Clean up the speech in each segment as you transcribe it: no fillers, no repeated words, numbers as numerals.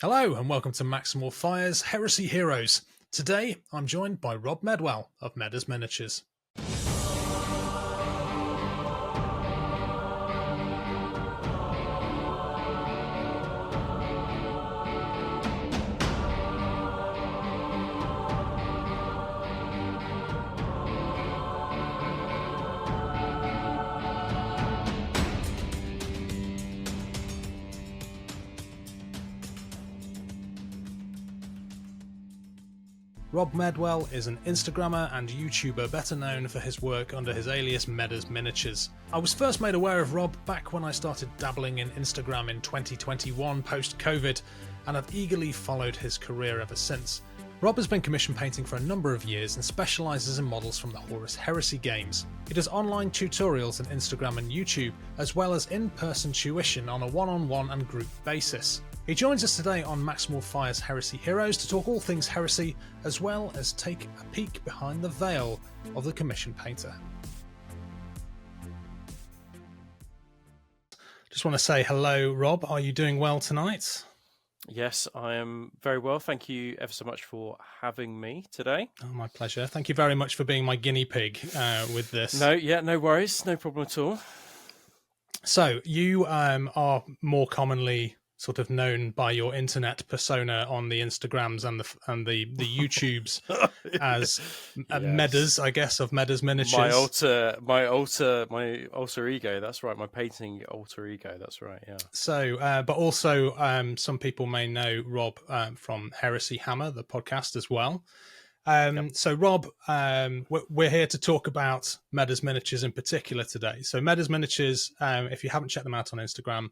Hello and welcome to Maximal Fire's Heresy Heroes. Today I'm joined by Rob Medwell of Meddas Miniatures. Rob Medwell is an Instagrammer and YouTuber better known for his work under his alias Meddas Miniatures. I was first made aware of Rob back when I started dabbling in Instagram in 2021 post-COVID, and I've eagerly followed his career ever since. Rob has been commission painting for a number of years and specialises in models from the Horus Heresy games. He does online tutorials on Instagram and YouTube, as well as in-person tuition on a one-on-one and group basis. He joins us today on Maximal Fire's Heresy Heroes to talk all things heresy, as well as take a peek behind the veil of the commission painter. Just want to say hello, Rob. Are you doing well tonight? Yes, I am very well. Thank you ever so much for having me today. Oh, my pleasure. Thank you very much for being my guinea pig with this. No worries. No problem at all. So you are more commonly sort of known by your internet persona on the Instagrams and the YouTubes as Meddas, I guess, of Meddas Miniatures. My alter ego. That's right. My painting alter ego. That's right. Yeah. So, but also some people may know Rob from Heresy Hammer, the podcast as well. So Rob, we're here to talk about Meddas Miniatures in particular today. So Meddas Miniatures, if you haven't checked them out on Instagram,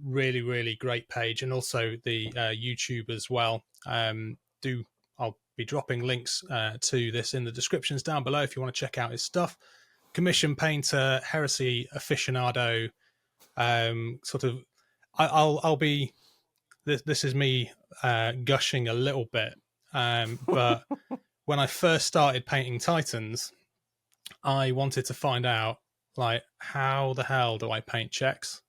really great page, and also the YouTube as well. I'll be dropping links to this in the descriptions down below if you want to check out his stuff. Commission painter, heresy aficionado, sort of. I'll be. This is me gushing a little bit, but when I first started painting Titans, I wanted to find out, like, how the hell do I paint checks?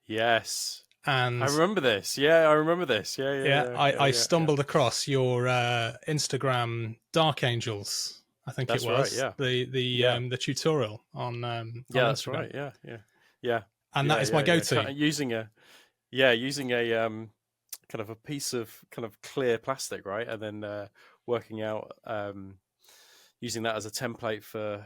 Yes, and I remember this. Yeah, I remember this. I stumbled across your Instagram Dark Angels. I think that's it was right, yeah. the tutorial on that's Instagram. right. Yeah. And that is my go-to. Using a kind of a piece of kind of clear plastic, right, and then working out using that as a template for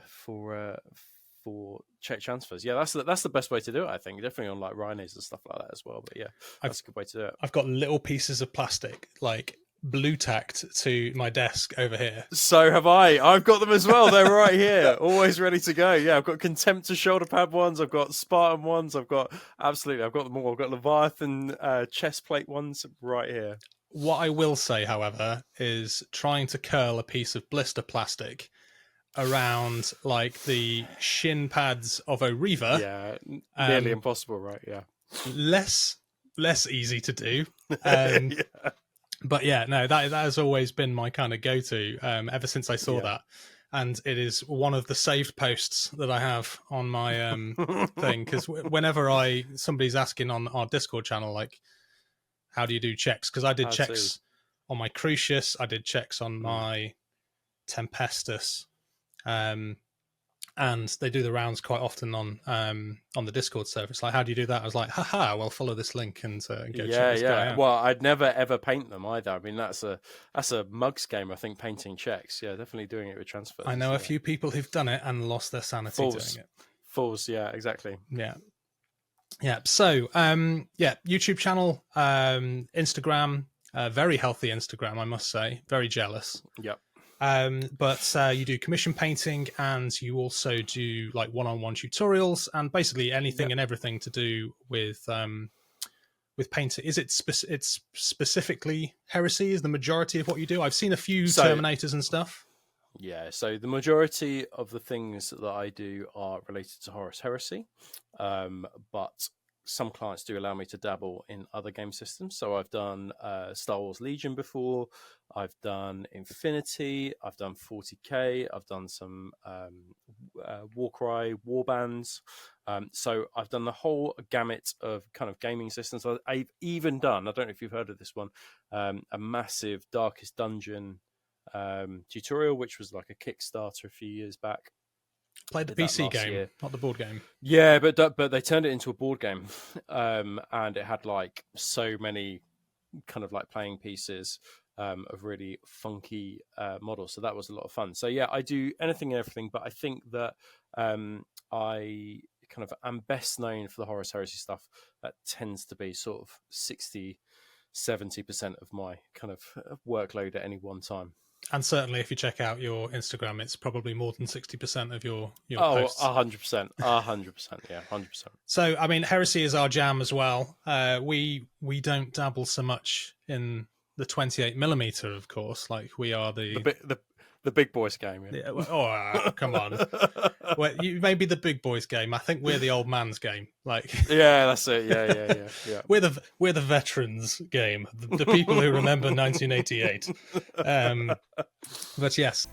check transfers. Yeah, that's the best way to do it, I think. Definitely on like rhinos and stuff like that as well. But yeah, that's a good way to do it. I've got little pieces of plastic, like blue tacked to my desk over here. So have I. I've got them as well. They're right here, always ready to go. Yeah, I've got Contemptor shoulder pad ones. I've got Spartan ones. I've got them all. I've got Leviathan chest plate ones right here. What I will say, however, is trying to curl a piece of blister plastic around like the shin pads of a Reaver. Yeah, nearly impossible, right? Yeah. Less easy to do. Yeah. But yeah, no, that has always been my kind of go-to ever since I saw that. And it is one of the saved posts that I have on my thing, because whenever somebody's asking on our Discord channel, like, how do you do checks? Because I did checks on my Crucius, I did checks on my Tempestus, and they do the rounds quite often on the Discord server. It's like, how do you do that? I was like, haha, well, follow this link and go check this guy out. Well, I'd never ever paint them either. I mean, that's a mugs game, I think, painting checks. Yeah, definitely doing it with transfers. I know a few people who've done it and lost their sanity doing it. Fools, yeah, exactly. Yeah. So, YouTube channel, Instagram, very healthy Instagram, I must say. Very jealous. Yep. But you do commission painting, and you also do like one-on-one tutorials, and basically anything and everything to do with painting. Is it it's specifically heresy is the majority of what you do? I've seen a few Terminators and stuff. Yeah, so the majority of the things that I do are related to Horus Heresy, but some clients do allow me to dabble in other game systems. So I've done Star Wars Legion before, I've done Infinity, I've done 40k, I've done some Warcry warbands. So I've done the whole gamut of kind of gaming systems. I've even done, I don't know if you've heard of this one, a massive Darkest Dungeon tutorial, which was like a Kickstarter a few years back. Played the PC game, not the board game. Yeah, but they turned it into a board game, and it had like so many kind of like playing pieces of really funky models. So that was a lot of fun. So yeah, I do anything and everything, but I think that I kind of am best known for the Horus Heresy stuff. That tends to be sort of 60-70% of my kind of workload at any one time. And certainly, if you check out your Instagram, it's probably more than 60% of your posts. 100%, 100%, yeah, 100%. So, I mean, Heresy is our jam as well. We don't dabble so much in the 28mm, of course. Like we are the big boys game. Yeah. Oh, come on! Well, you may be the big boys game. I think we're the old man's game. Like, yeah, that's it. Yeah. We're the veterans game. The people who remember 1988. But yes.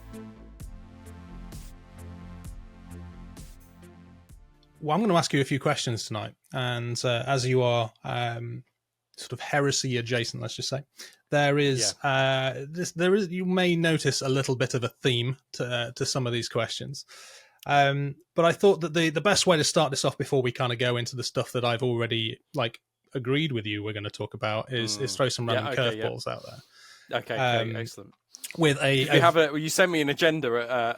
Well, I'm going to ask you a few questions tonight, and as you are sort of heresy adjacent, let's just say, there is you may notice a little bit of a theme to some of these questions. But I thought that the best way to start this off before we kind of go into the stuff that I've already like agreed with you we're going to talk about is throw some random curveballs out there. Okay, excellent. With you sent me an agenda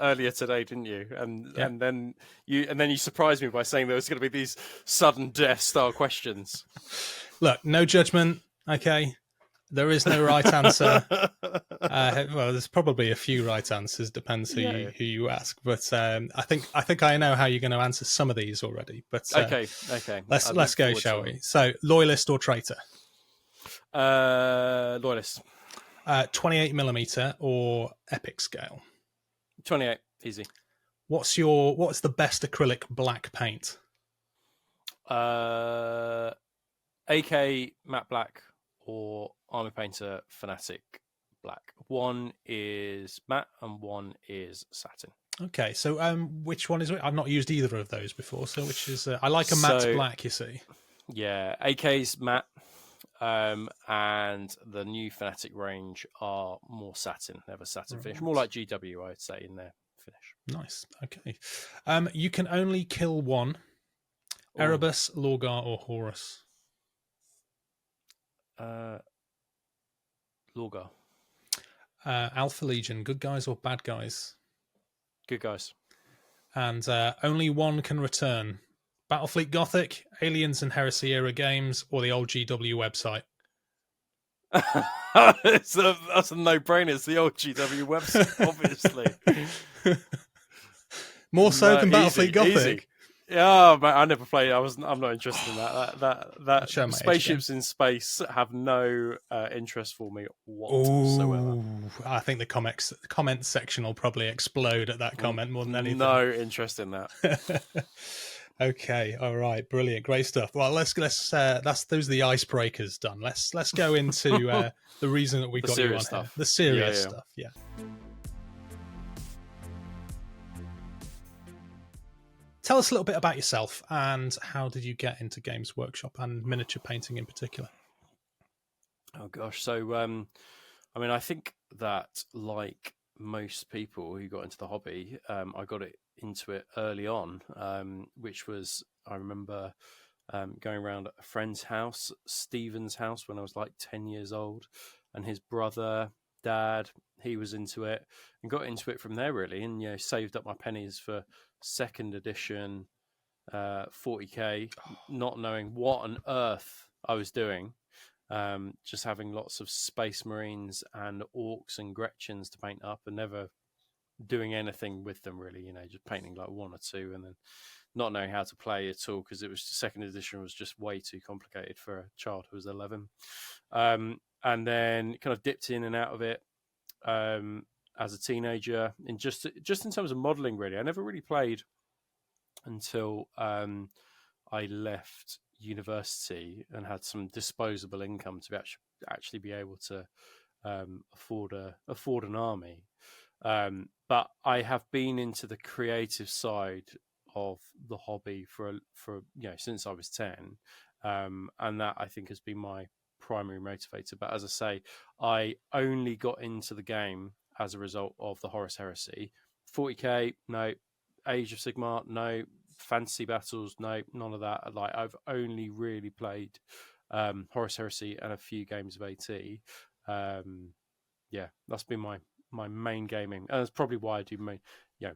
earlier today, didn't you? And then you surprised me by saying there was going to be these sudden death style questions. Look, no judgment. Okay, there is no right answer. Well, there's probably a few right answers. Depends who you ask. But I think I know how you're going to answer some of these already. But okay. Let's go, shall we? So, loyalist or traitor? Loyalist. 28mm or epic scale? 28, easy. What's the best acrylic black paint? AK matte black or Army Painter Fanatic black. One is matte and one is satin. Okay, so which one is it? I've not used either of those before. So which is I like a matte black, you see. Yeah, AK's matte. And the new Fanatic range are more satin, never satin finish, more like GW, I'd say, in their finish. Nice. Okay. You can only kill one. Erebus, Lorgar, or Horus? Lorgar. Alpha Legion, good guys or bad guys? Good guys. And only one can return. Battlefleet Gothic, Aliens and Heresy era games, or the old GW website? That's a no-brainer. It's the old GW website, obviously. More so than Battlefleet Gothic. Easy. Yeah, but I never played. I'm not interested in that. That spaceships in space have no interest for me whatsoever. Ooh, I think the comment section will probably explode at that comment more than anything. No interest in that. Okay, all right, brilliant, great stuff. Well, let's those are the icebreakers done. Let's go into the reason that we got you on here, the serious stuff. Yeah. Tell us a little bit about yourself and how did you get into Games Workshop and miniature painting in particular? Oh gosh, so I think that like most people who got into the hobby, I got into it early on, which was, I remember going around a friend's house, Stephen's house, when I was like 10 years old, and his brother, dad, he was into it and got into it from there really, and saved up my pennies for second edition 40k, not knowing what on earth I was doing, just having lots of Space Marines and Orcs and Gretchens to paint up and never doing anything with them really, just painting like one or two and then not knowing how to play at all because it was second edition was just way too complicated for a child who was 11, and then kind of dipped in and out of it as a teenager, and just in terms of modeling really, I never really played until I left university and had some disposable income to actually be able to afford an army. But I have been into the creative side of the hobby for since I was 10, and that I think has been my primary motivator. But as I say, I only got into the game as a result of the Horus Heresy. 40k, no. Age of Sigmar, no. Fantasy battles, no. None of that. Like, I've only really played Horus Heresy and a few games of AT. Yeah, that's been my main gaming, and that's probably why I do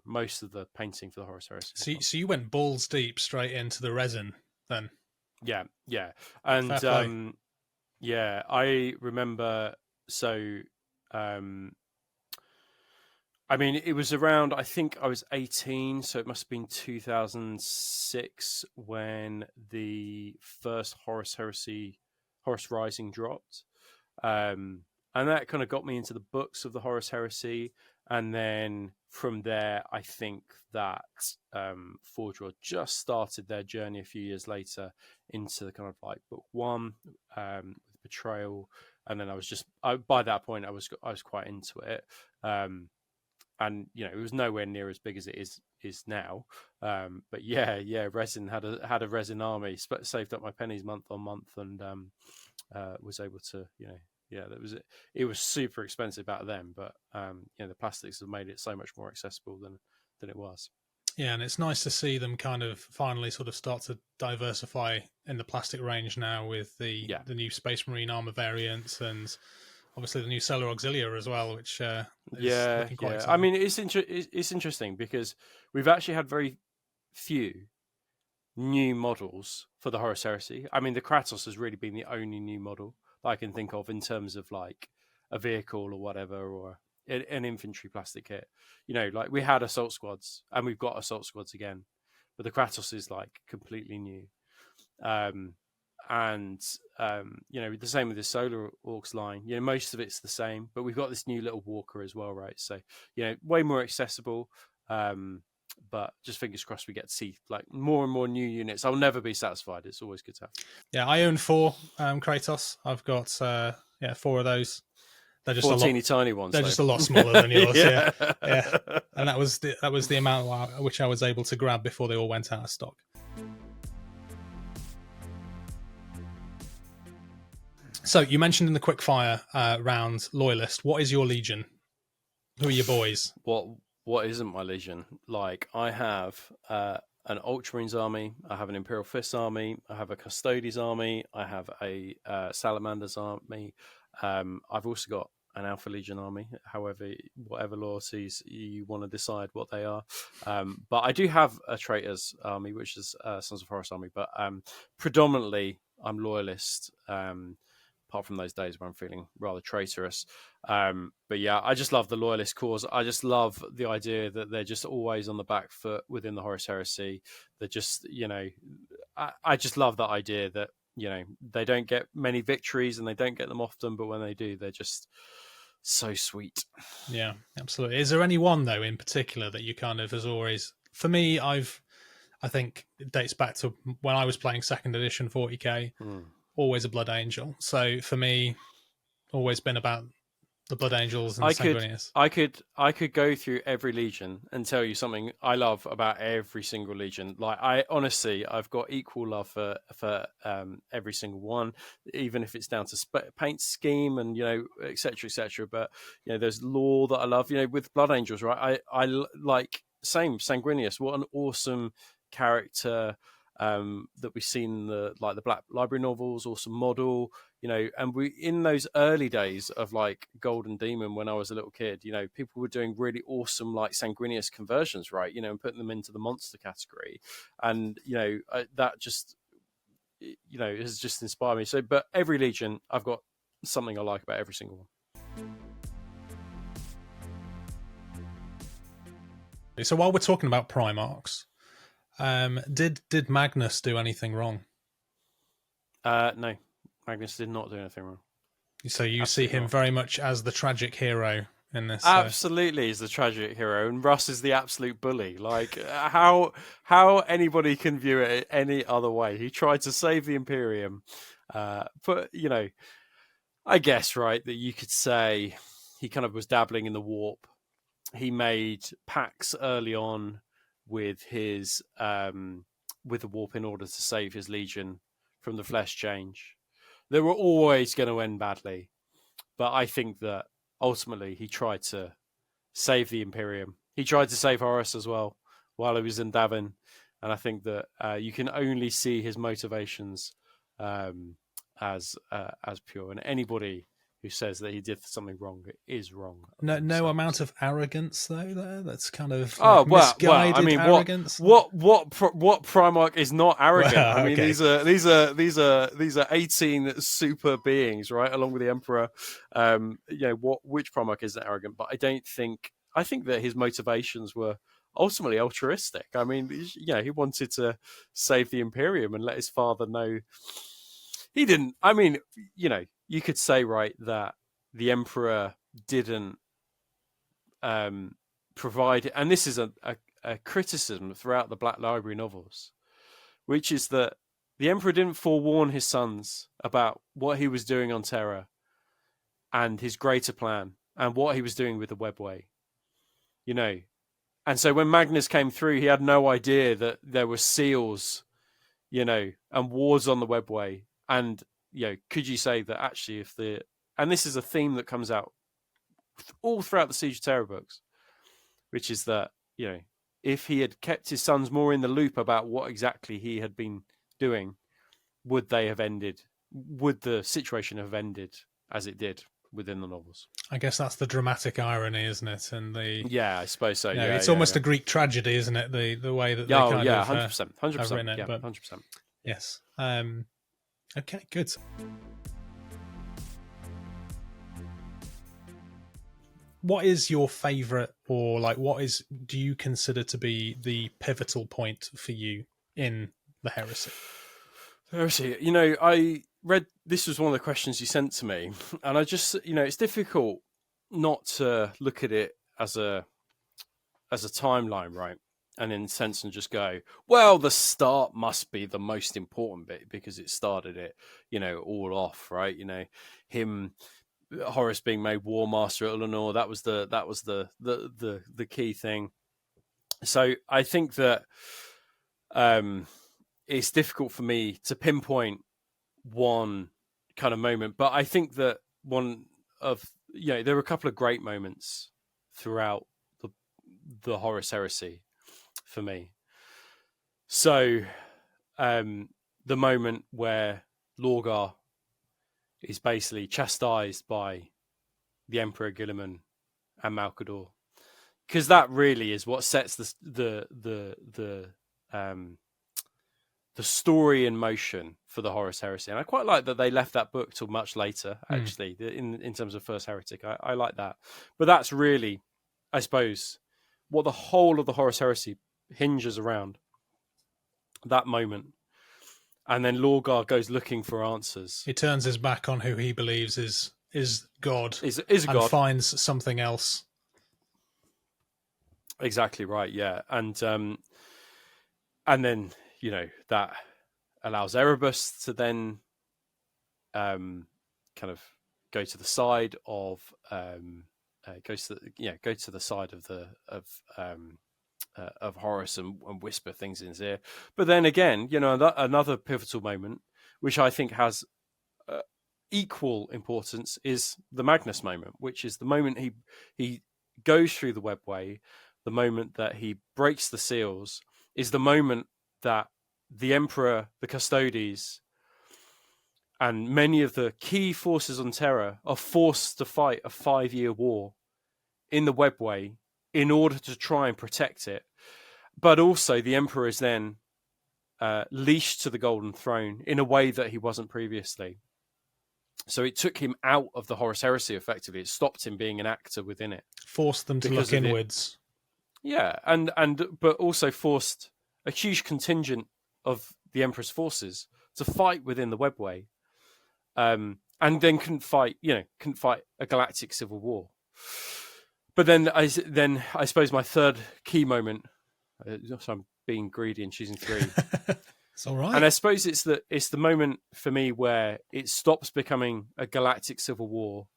most of the painting for the Horus Heresy. So you went balls deep straight into the resin then. Yeah, and yeah, I remember. So, I mean, it was around, I think I was 18, so it must have been 2006 when the first Horus Rising dropped. And that kind of got me into the books of the Horus Heresy. And then from there, I think that Forge World just started their journey a few years later into the kind of like book one, with Betrayal. And then by that point, I was quite into it. And it was nowhere near as big as it is now. But yeah, resin had a resin army. Saved up my pennies month on month, and was able to, it was super expensive back then. But the plastics have made it so much more accessible than it was. Yeah, and it's nice to see them kind of finally sort of start to diversify in the plastic range now with the new Space Marine armor variants, and obviously the new Solar Auxilia as well, which is looking quite exciting. I mean, it's interesting because we've actually had very few new models for the Horus Heresy. I mean, the Kratos has really been the only new model that I can think of in terms of like a vehicle or whatever, or an infantry plastic kit. Like we had assault squads, and we've got assault squads again, but the Kratos is like completely new. And the same with the Solar Orcs line. Most of it's the same, but we've got this new little walker as well, right? So way more accessible. But just fingers crossed we get to see like more and more new units. I'll never be satisfied. It's always good to have. Yeah, I own 4 Kratos. I've got 4 of those. They're just 4 teeny tiny ones. They're just a lot smaller than yours. yeah. And that was the amount which I was able to grab before they all went out of stock. So you mentioned in the quickfire round Loyalist. What is your legion? Who are your boys? What isn't my legion? Like, I have an Ultramarines army, I have an Imperial Fist army, I have a Custodes army, I have a Salamanders army. I've also got an Alpha Legion army, whatever loyalties you want to decide what they are. But I do have a Traitors army, which is Sons of Horus army, but predominantly I'm Loyalist. Apart from those days where I'm feeling rather traitorous. But yeah, I just love the Loyalist cause. I just love the idea that they're just always on the back foot within the Horus Heresy. They're just, I just love that idea that, they don't get many victories and they don't get them often, but when they do, they're just so sweet. Yeah, absolutely. Is there any one, though, in particular that you kind of, as always, for me, I think it dates back to when I was playing 2nd edition 40k. Always a Blood Angel. So for me, always been about the Blood Angels and Sanguinius. I could go through every legion and tell you something I love about every single legion. Like, I've got equal love for every single one, even if it's down to paint scheme and etc. But there's lore that I love. With Blood Angels, right? I like Sanguinius. What an awesome character. That we've seen in the Black Library novels, awesome model, and we in those early days of like Golden Demon when I was a little kid, people were doing really awesome like Sanguinius conversions, right? And putting them into the monster category, and that just has just inspired me. So, but every legion, I've got something I like about every single one. So while we're talking about Primarchs, did Magnus do anything wrong? No, Magnus did not do anything wrong. So you see him very much as the tragic hero in this. Absolutely, he's the tragic hero, and Russ is the absolute bully. Like how anybody can view it any other way? He tried to save the Imperium, but I guess right that you could say he kind of was dabbling in the warp. He made pacts early on with his with the warp in order to save his legion from the flesh change. They were always going to end badly, but I think that ultimately he tried to save the Imperium. He tried to save Horus as well while he was in Davin, and I think that you can only see his motivations as pure. And anybody who says that he did something wrong is wrong. No amount of arrogance though. That's kind of misguided I mean, arrogance. What Primarch is not arrogant? Well, I mean, okay. these are 18 super beings, right, along with the Emperor. Which Primarch isn't arrogant? But I think that his motivations were ultimately altruistic. I mean, he wanted to save the Imperium and let his father know. He didn't. I mean, you could say, right, that the Emperor didn't provide, and this is a criticism throughout the Black Library novels, which is that the Emperor didn't forewarn his sons about what he was doing on Terra and his greater plan and what he was doing with the Webway. And so when Magnus came through, he had no idea that there were seals, and wards on the Webway. And, could you say that actually and this is a theme that comes out all throughout the Siege of Terror books, which is that, if he had kept his sons more in the loop about what exactly he had been doing, would the situation have ended as it did within the novels? I guess that's the dramatic irony, isn't it? And I suppose so. It's almost a Greek tragedy, isn't it? The way that they 100%, 100%, yeah, but 100%. Yes. Okay, good. What is your favorite, or do you consider to be the pivotal point for you in the Heresy? Heresy, I read, this was one of the questions you sent to me, and I just, it's difficult not to look at it as a timeline, right? And in a sense, and just go, well, the start must be the most important bit because it started it, all off, right? Horus being made War Master at Eleanor, that was the key thing. So I think that it's difficult for me to pinpoint one kind of moment, but I think that one of there were a couple of great moments throughout the Horus Heresy for me. So the moment where Lorgar is basically chastised by the Emperor Guilliman and Malcador, because that really is what sets the story in motion for the Horus Heresy. And I quite like that they left that book till much later, actually, in terms of First Heretic. I like that. But that's really, I suppose, what the whole of the Horus Heresy hinges around, that moment. And then Lorgar goes looking for answers. He turns his back on who he believes is God, is and God. finds something else. Exactly right, yeah. And then, that allows Erebus to then kind of go to the side of go to the side of Horus and whisper things in his ear. But then again, another pivotal moment, which I think has equal importance, is the Magnus moment, which is the moment he goes through the Webway, the moment that he breaks the seals, is the moment that the Emperor, the Custodes, and many of the key forces on Terra are forced to fight a 5-year war in the Webway in order to try and protect it. But also the Emperor is then leashed to the Golden Throne in a way that he wasn't previously. So it took him out of the Horus Heresy, effectively. It stopped him being an actor within it. Forced them to look inwards. Yeah, but also forced a huge contingent of the Emperor's forces to fight within the Webway. And then couldn't fight a galactic civil war. But then I suppose my third key moment. So I'm being greedy and choosing 3. It's all right. And I suppose it's the moment for me where it stops becoming a galactic civil war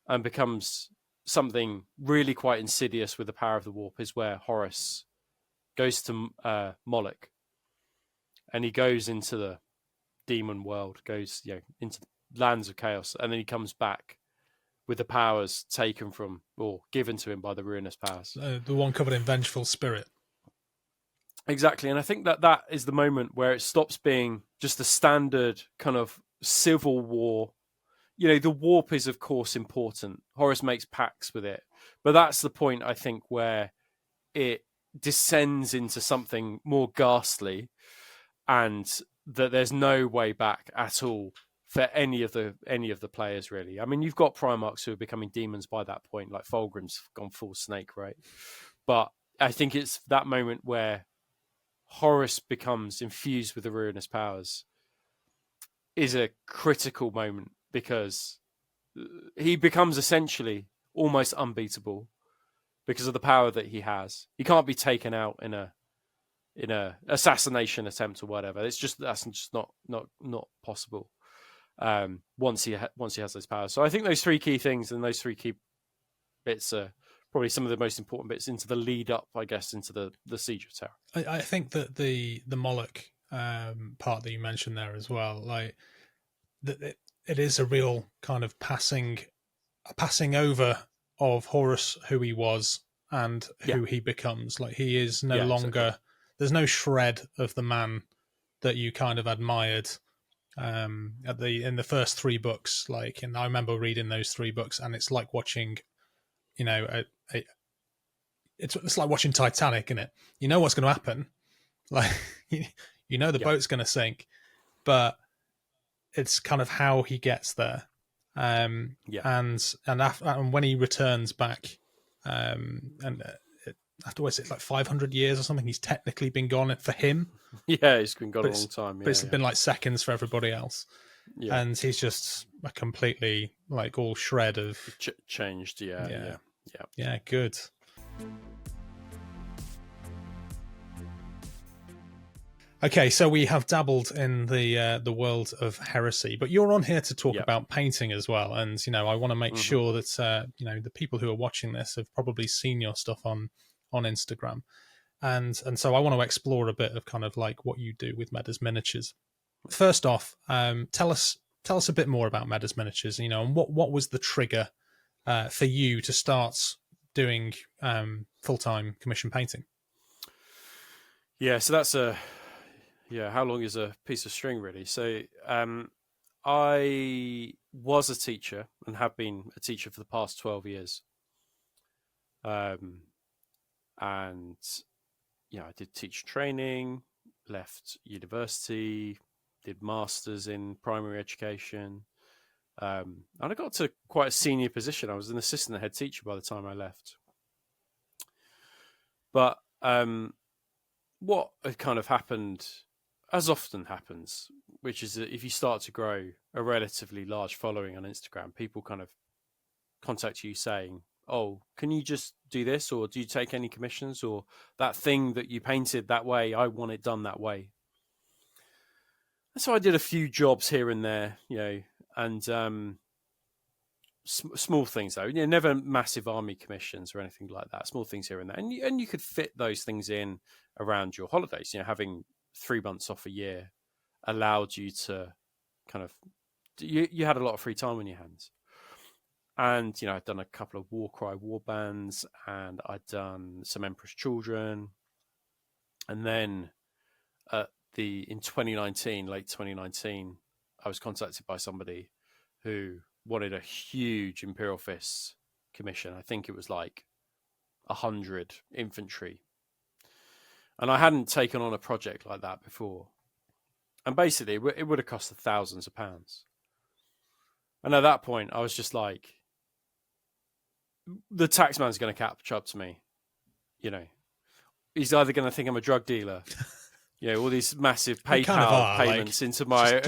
and becomes something really quite insidious with the power of the warp, is where Horus goes to Moloch, and he goes into the demon world, goes into the lands of chaos, and then he comes back with the powers taken from or given to him by the ruinous powers. The one covered in vengeful spirit. Exactly, and I think that is the moment where it stops being just a standard kind of civil war. The warp is, of course, important. Horus makes pacts with it. But that's the point, I think, where it descends into something more ghastly, and that there's no way back at all for any of the players, really. I mean, you've got Primarchs who are becoming demons by that point, like Fulgrim's gone full snake, right? But I think it's that moment where Horus becomes infused with the ruinous powers is a critical moment, because he becomes essentially almost unbeatable because of the power that he has. He can't be taken out in a assassination attempt or whatever. That's just not possible. Once he has those powers. So I think those 3 key things and those 3 key bits are probably some of the most important bits into the lead up, I guess, into the Siege of Terra. I think that the Moloch part that you mentioned there as well, like that it is a real kind of passing over of Horus, who he was and who he becomes. Like, he is no longer. Exactly. There's no shred of the man that you kind of admired in the first 3 books. Like, and I remember reading those 3 books, and it's like watching, it's like watching Titanic, isn't it? You know what's going to happen. Like, the boat's going to sink, but it's kind of how he gets there. And when he returns back, afterwards, it's like 500 years or something. He's technically been gone for him. Yeah, he's been gone a long time. But it's been like seconds for everybody else. Yeah. And he's just a completely like all shred of changed. Yeah. Good. Okay, so we have dabbled in the world of heresy, but you're on here to talk about painting as well. And I want to make sure that the people who are watching this have probably seen your stuff on Instagram, and so I want to explore a bit of kind of like what you do with Meda's miniatures. First off, tell us a bit more about Meda's miniatures. And what was the trigger for you to start doing full-time commission painting? Yeah, so that's how long is a piece of string, really? So I was a teacher and have been a teacher for the past 12 years. And I did teacher training, left university, did masters in primary education. And I got to quite a senior position. I was an assistant head teacher by the time I left. But what had kind of happened, as often happens, which is that if you start to grow a relatively large following on Instagram, people kind of contact you saying, "Oh, can you just do this? Or do you take any commissions? Or that thing that you painted that way, I want it done that way." And so I did a few jobs here and there, and small things though, never massive army commissions or anything like that. Small things here and there, and you could fit those things in around your holidays. Having 3 months off a year allowed you to kind of you had a lot of free time on your hands. And I'd done a couple of Warcry warbands, and I'd done some Emperor's Children, and then in 2019, late 2019, I was contacted by somebody who wanted a huge Imperial Fists commission. I think it was like 100 infantry. And I hadn't taken on a project like that before. And basically, it would have cost thousands of pounds. And at that point, I was just like, the taxman's going to catch up to me. He's either going to think I'm a drug dealer. All these massive PayPal kind of payments into my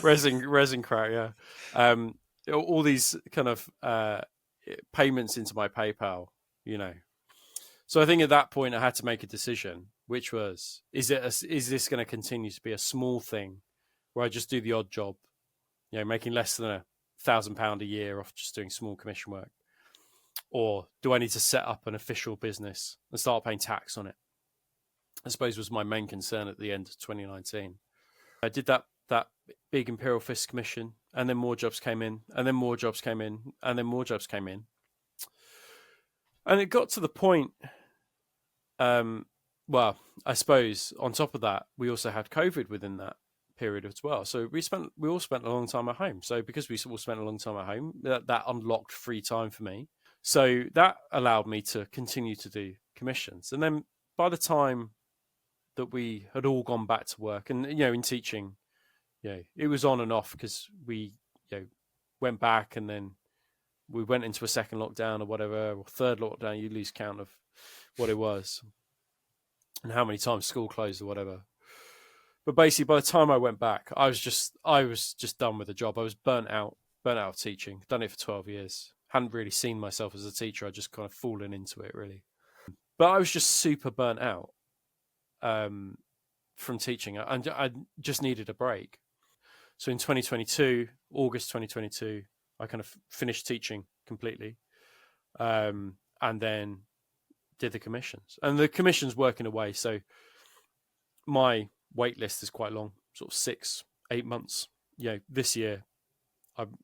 resin crack. Yeah. All these kind of payments into my PayPal, So I think at that point I had to make a decision, which was, is this going to continue to be a small thing where I just do the odd job, making less than £1,000 a year off just doing small commission work? Or do I need to set up an official business and start paying tax on it? I suppose was my main concern at the end of 2019. I did that big Imperial Fist commission, and then more jobs came in, and then more jobs came in, and then more jobs came in. And it got to the point, well, I suppose on top of that, we also had COVID within that period as well. So we all spent a long time at home. So because we all spent a long time at home, that unlocked free time for me. So that allowed me to continue to do commissions. And then by the time that we had all gone back to work, and in teaching, it was on and off because we went back, and then we went into a second lockdown or whatever, or third lockdown. You lose count of what it was and how many times school closed or whatever. But basically, by the time I went back, I was just done with the job. I was burnt out of teaching. Done it for 12 years. Hadn't really seen myself as a teacher. I just kind of fallen into it, really. But I was just super burnt out from teaching. I just needed a break. So in 2022, August 2022, I kind of finished teaching completely, and then did the commissions. And the commissions work in a way. So my wait list is quite long, sort of 6-8 months. This year I'm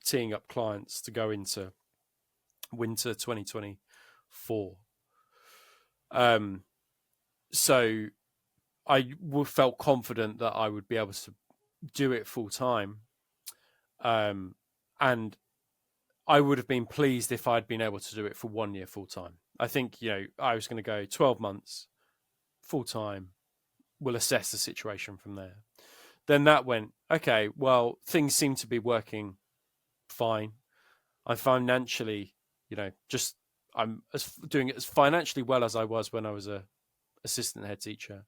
teeing up clients to go into winter 2024. So I felt confident that I would be able to do it full time. And I would have been pleased if I'd been able to do it for 1 year full time. I think, I was going to go 12 months full time. We'll assess the situation from there. Then that went, okay, well, things seem to be working fine. I financially, I'm doing it as financially well as I was when I was a assistant head teacher.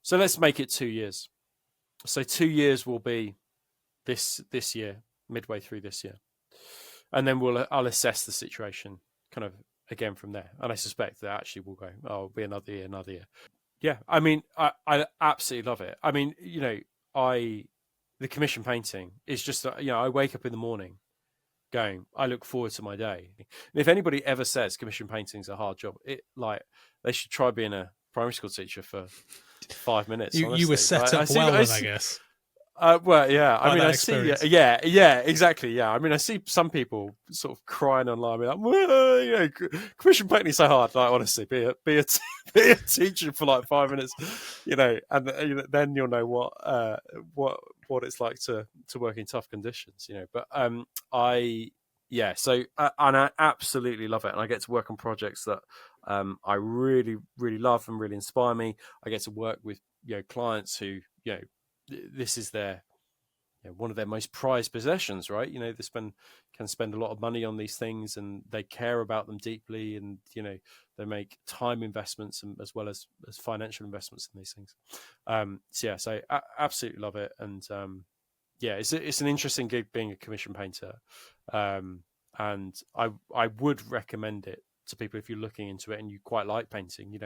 So let's make it 2 years. So 2 years will be this year, midway through this year. And then I'll assess the situation kind of again from there. And I suspect that actually will go, it'll be another year. Yeah, I mean, I absolutely love it. I mean, the commission painting is just, I wake up in the morning going, I look forward to my day. And if anybody ever says commission painting's a hard job, they should try being a primary school teacher for 5 minutes. You were set up well, I guess. Well, yeah. I mean, I experience. see. Yeah, exactly. Yeah. I mean, I see some people sort of crying online, like, well, commission painting is so hard. Like, honestly, be a teacher for like 5 minutes, and then you'll know what it's like to work in tough conditions, But and I absolutely love it, and I get to work on projects that I really, really love and really inspire me. I get to work with clients who this is their one of their most prized possessions, right? They can spend a lot of money on these things, and they care about them deeply, and they make time investments as well as financial investments in these things. So I absolutely love it, and it's an interesting gig being a commission painter, and I would recommend it to people if you're looking into it and you quite like painting.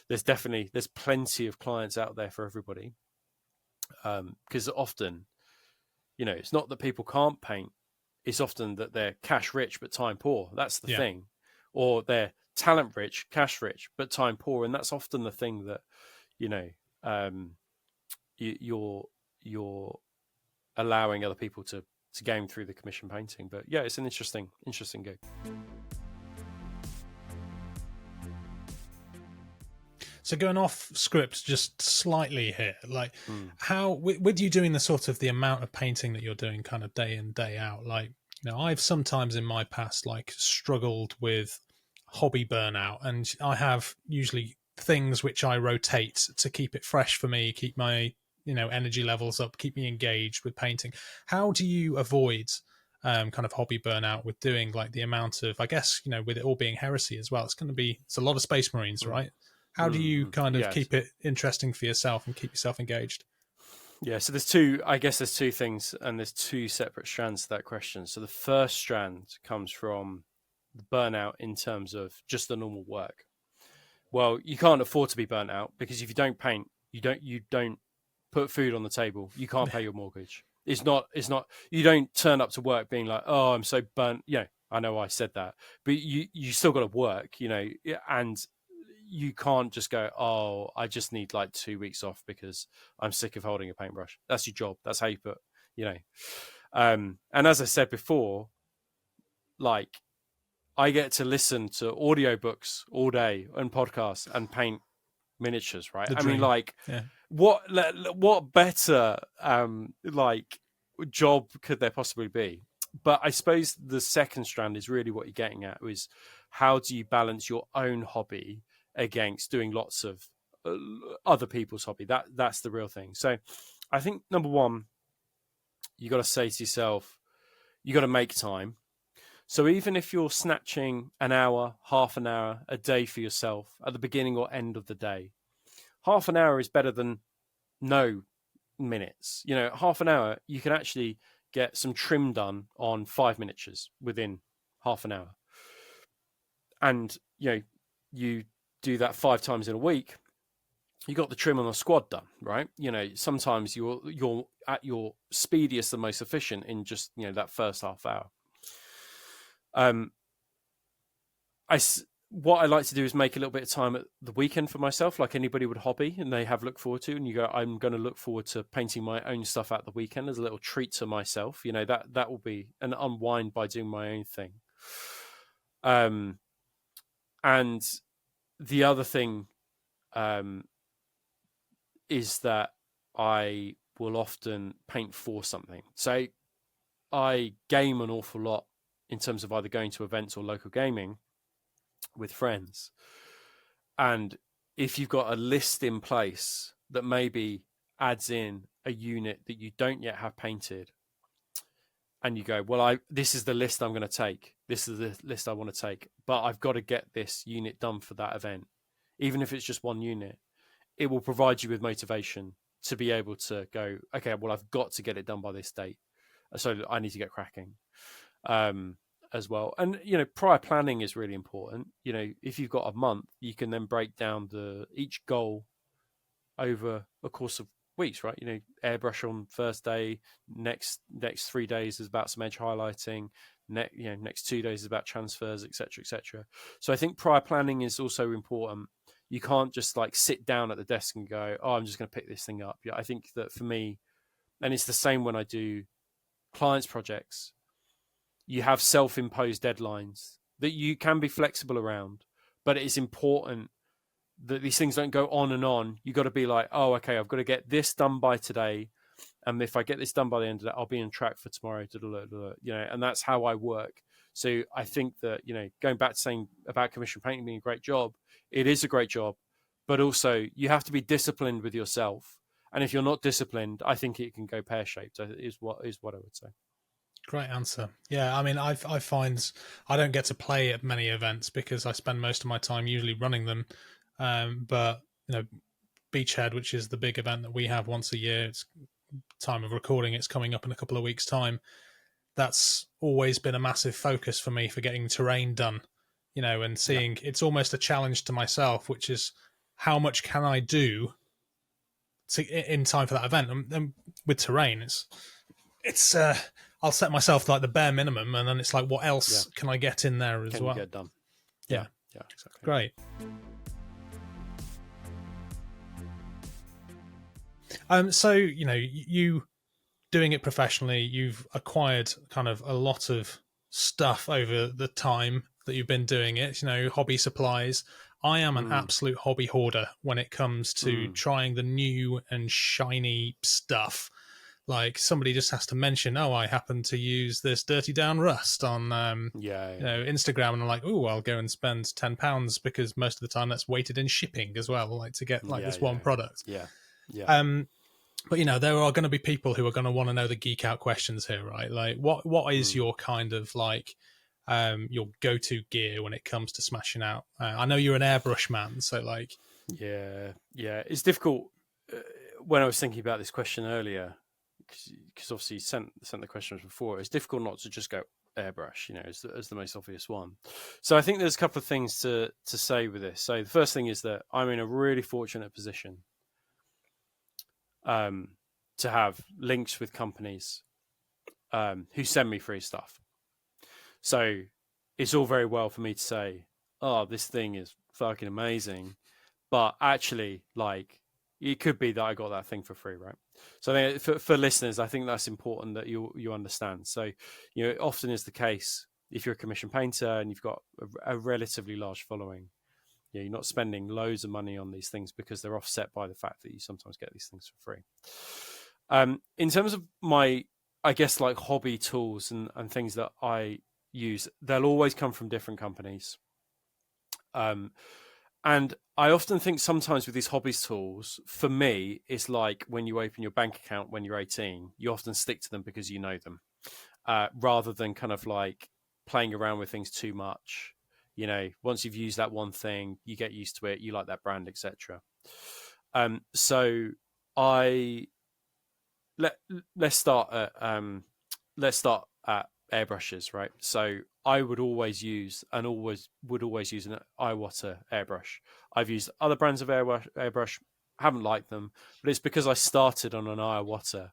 There's plenty of clients out there for everybody. Because often, it's not that people can't paint. It's often that they're cash rich but time poor. That's the thing. Or they're talent rich, cash rich, but time poor. And that's often the thing that, you're allowing other people to game through the commission painting. But yeah, it's an interesting gig. So going off script just slightly here, like how with you doing the amount of painting that you're doing kind of day in, day out, like, I've sometimes in my past struggled with hobby burnout, and I have usually things which I rotate to keep it fresh for me, keep my, energy levels up, keep me engaged with painting. How do you avoid kind of hobby burnout with doing the amount of, I guess, with it all being heresy as well, it's a lot of Space Marines, right? How do you kind of keep it interesting for yourself and keep yourself engaged? Yeah, so there's two things, and there's two separate strands to that question. So the first strand comes from the burnout in terms of just the normal work. Well, you can't afford to be burnt out, because if you don't paint, you don't put food on the table. You can't pay your mortgage. It's not you don't turn up to work being like, oh, I'm so burnt. I know I said that, but you still got to work, and you can't just go, oh, I just need like 2 weeks off because I'm sick of holding a paintbrush. That's your job. That's how you put, and as I said before, like, I get to listen to audiobooks all day and podcasts and paint miniatures, right? I mean, like, yeah. what better like job could there possibly be? But I suppose the second strand is really what you're getting at, is how do you balance your own hobby against doing lots of other people's hobby? That's the real thing. So I think number one, you got to say to yourself, you got to make time. So even if you're snatching an hour, half an hour a day for yourself at the beginning or end of the day, half an hour is better than no minutes. Half an hour, you can actually get some trim done on 5 miniatures within half an hour. And, you do that 5 times in a week, you got the trim on the squad done, right? Sometimes you're at your speediest and most efficient in just, that first half hour. What I like to do is make a little bit of time at the weekend for myself, like anybody would hobby, and they have look forward to. And you go, I'm going to look forward to painting my own stuff at the weekend as a little treat to myself. That will be an unwind by doing my own thing. And the other thing is that I will often paint for something. So I game an awful lot in terms of either going to events or local gaming with friends. And if you've got a list in place that maybe adds in a unit that you don't yet have painted, and you go, well, this is the list I'm going to take. This is the list I want to take, but I've got to get this unit done for that event. Even if it's just one unit, it will provide you with motivation to be able to go, okay, well, I've got to get it done by this date. So I need to get cracking. As well. And, prior planning is really important. If you've got a month, you can then break down each goal over a course of weeks, right? Airbrush on first day, next 3 days is about some edge highlighting, next 2 days is about transfers, etc., etc. So I think prior planning is also important. You can't just like sit down at the desk and go, oh, I'm just going to pick this thing up. Yeah, I think that for me, and it's the same when I do clients' projects, you have self-imposed deadlines that you can be flexible around, but it is important that these things don't go on and on. You got to be like, oh, okay, I've got to get this done by today, and if I get this done by the end of that, I'll be on track for tomorrow. And that's how I work. So I think that, going back to saying about commission painting being a great job, it is a great job, but also you have to be disciplined with yourself. And if you're not disciplined, I think it can go pear-shaped. Is what I would say. Great answer. Yeah, I mean, I find I don't get to play at many events because I spend most of my time usually running them. But Beachhead, which is the big event that we have once a year, it's time of recording, it's coming up in a couple of weeks' time. That's always been a massive focus for me for getting terrain done. And seeing it's almost a challenge to myself, which is how much can I do in time for that event? And with terrain, it's I'll set myself like the bare minimum, and then it's like, what else can I get in there as well? Get done. Yeah, exactly. Great. So you doing it professionally, you've acquired kind of a lot of stuff over the time that you've been doing it. Hobby supplies. I am an absolute hobby hoarder when it comes to trying the new and shiny stuff. Like somebody just has to mention, oh, I happen to use this Dirty Down Rust on Instagram, and I'm like, oh, I'll go and spend £10 because most of the time that's weighted in shipping as well, like to get like this one product. Yeah. But there are going to be people who are going to want to know the geek out questions here, right? Like, what is your kind of like your go-to gear when it comes to smashing out? I know you're an airbrush man, so like, yeah, it's difficult. when I was thinking about this question earlier, because obviously you sent the questions before, it's difficult not to just go airbrush, as the most obvious one. So I think there's a couple of things to say with this. So the first thing is that I'm in a really fortunate position to have links with companies who send me free stuff. So it's all very well for me to say, oh, this thing is fucking amazing, but actually, like, it could be that I got that thing for free, right? So I think for listeners, I think that's important that you understand. So, it often is the case if you're a commission painter and you've got a relatively large following, you're not spending loads of money on these things because they're offset by the fact that you sometimes get these things for free. In terms of my, I guess, like hobby tools and things that I use, they'll always come from different companies. And I often think sometimes with these hobbies tools, for me, it's like when you open your bank account when you're 18, you often stick to them because you know them, rather than kind of like playing around with things too much. Once you've used that one thing, you get used to it, you like that brand, etc. So let's start at airbrushes, right? So I would always use an Iwata airbrush. I've used other brands of airbrush, haven't liked them, but it's because I started on an Iwata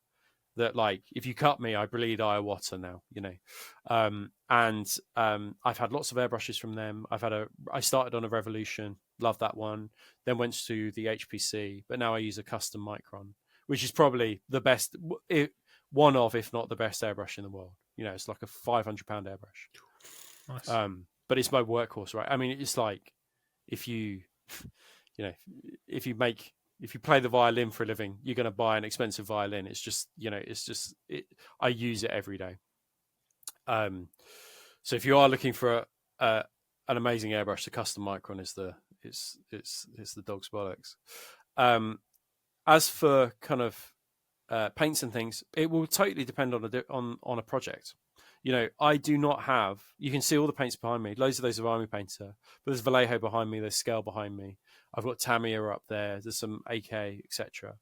that, like, if you cut me, I bleed Iwata now, and I've had lots of airbrushes from them. I started on a Revolution, loved that one, then went to the HPC, but now I use a custom Micron, which is probably the best, one of, if not the best airbrush in the world. It's like a £500 airbrush. Nice. But it's my workhorse, right? I mean, it's like if you play the violin for a living, you're going to buy an expensive violin. It's just, I use it every day. So if you are looking for an amazing airbrush, the custom Micron is the dog's bollocks. As for kind of paints and things, it will totally depend on a project. I do not have. You can see all the paints behind me. Loads of those are Army Painter, but there's Vallejo behind me. There's Scale behind me. I've got Tamiya up there. There's some AK, etc.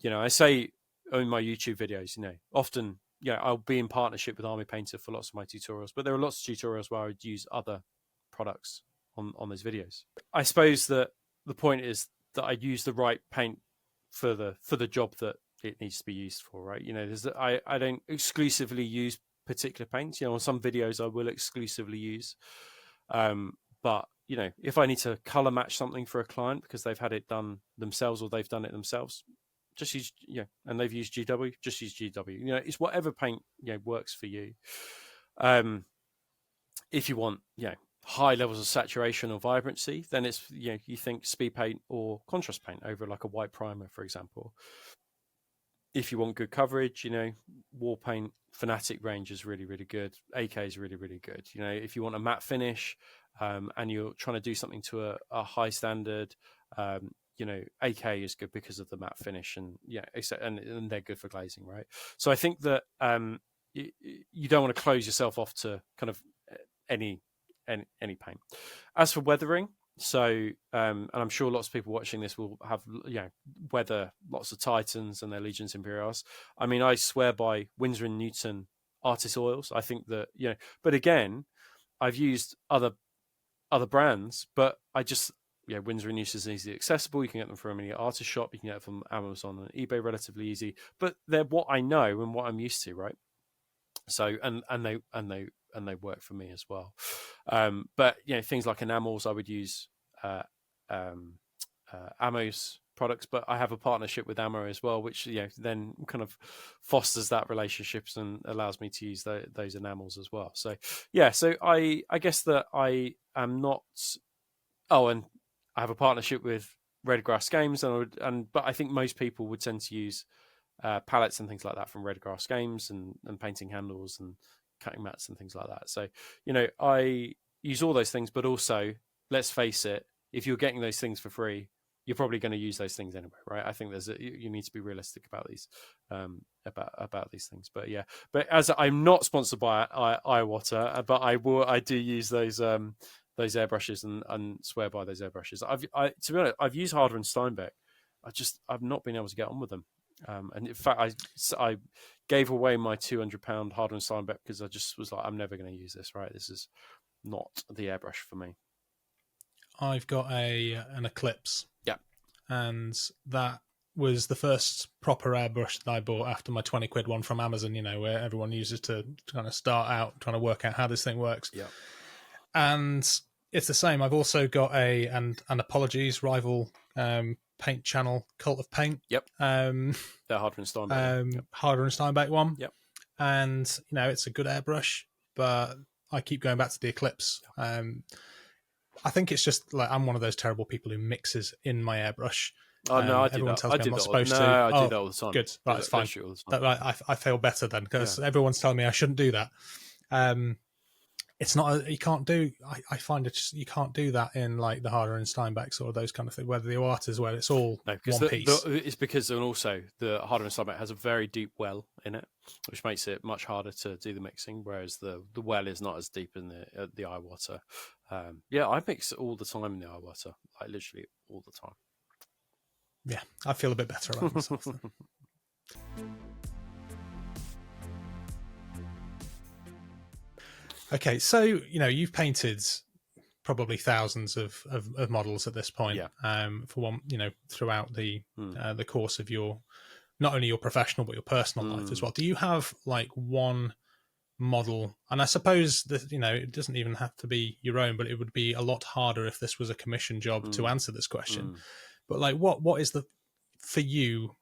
I say in my YouTube videos, often, I'll be in partnership with Army Painter for lots of my tutorials, but there are lots of tutorials where I would use other products on those videos. I suppose that the point is that I use the right paint for the job that it needs to be used for, right? I don't exclusively use particular paints. On some videos I will exclusively use, but if I need to color match something for a client because they've had it done themselves or they've done it themselves, just use and they've used GW, just use GW. It's whatever paint works for you. If you want high levels of saturation or vibrancy, then it's you think speed paint or contrast paint over like a white primer, for example. If you want good coverage, war paint Fanatic range is really, really good. AK is really, really good. If you want a matte finish and you're trying to do something to a high standard, AK is good because of the matte finish and and they're good for glazing, right? So I think that you don't want to close yourself off to kind of any paint. As for weathering, so and I'm sure lots of people watching this will have weather lots of Titans and their Legions Imperials. I mean, I swear by Winsor & Newton artist oils. I think that but again, I've used other brands, but I just Winsor & Newton is easily accessible. You can get them from any artist shop. You can get them from Amazon and eBay relatively easy. But they're what I know and what I'm used to, right? So and they work for me as well. But things like enamels, I would use Ammo's products, but I have a partnership with Ammo as well, which then kind of fosters that relationships and allows me to use those enamels as well. So so I guess that I am not. Oh, and I have a partnership with Redgrass Games, but I think most people would tend to use palettes and things like that from Redgrass Games and painting handles and cutting mats and things like that. So I use all those things, but also, let's face it, if you're getting those things for free, you're probably going to use those things anyway, right? I think you need to be realistic about these about these things. But as I'm not sponsored by Iwata, but I do use those airbrushes and swear by those airbrushes. To be honest, I've used Harder and Steinbeck. I've not been able to get on with them. And in fact, I gave away my £200 Harder and Steinbeck because I just was like, I'm never going to use this. Right, this is not the airbrush for me. I've got an Eclipse. Yeah, and that was the first proper airbrush that I bought after my 20 quid one from Amazon, where everyone uses to kind of start out trying to work out how this thing works. Yeah. And it's the same. I've also got and apologies, rival paint channel, Cult of Paint. Yep. The Harder and Steinbeck. Yep. Harder and Steinbeck one. Yep. And, it's a good airbrush, but I keep going back to the Eclipse. I think it's just like I'm one of those terrible people who mixes in my airbrush. Oh no, I do everyone that. tells me I'm not supposed to. No, I do that all the time. Good, right, it's fine. I feel better then because everyone's telling me I shouldn't do that. It's not. You can't do. I find it just you can't do that in like the Harder and Steinbecks or those kind of things. Where the Iwatas, where it's all one piece. It's because and also the Harder and Steinbeck has a very deep well in it, which makes it much harder to do the mixing. Whereas the well is not as deep in the Iwata. I mix all the time in the Iwata, like literally all the time. Yeah, I feel a bit better about myself. Okay, so you've painted probably thousands of models at this point. Yeah. For one, throughout the course of your not only your professional but your personal life as well. Do you have like one model? And I suppose that it doesn't even have to be your own, but it would be a lot harder if this was a commission job to answer this question. But like, what is for you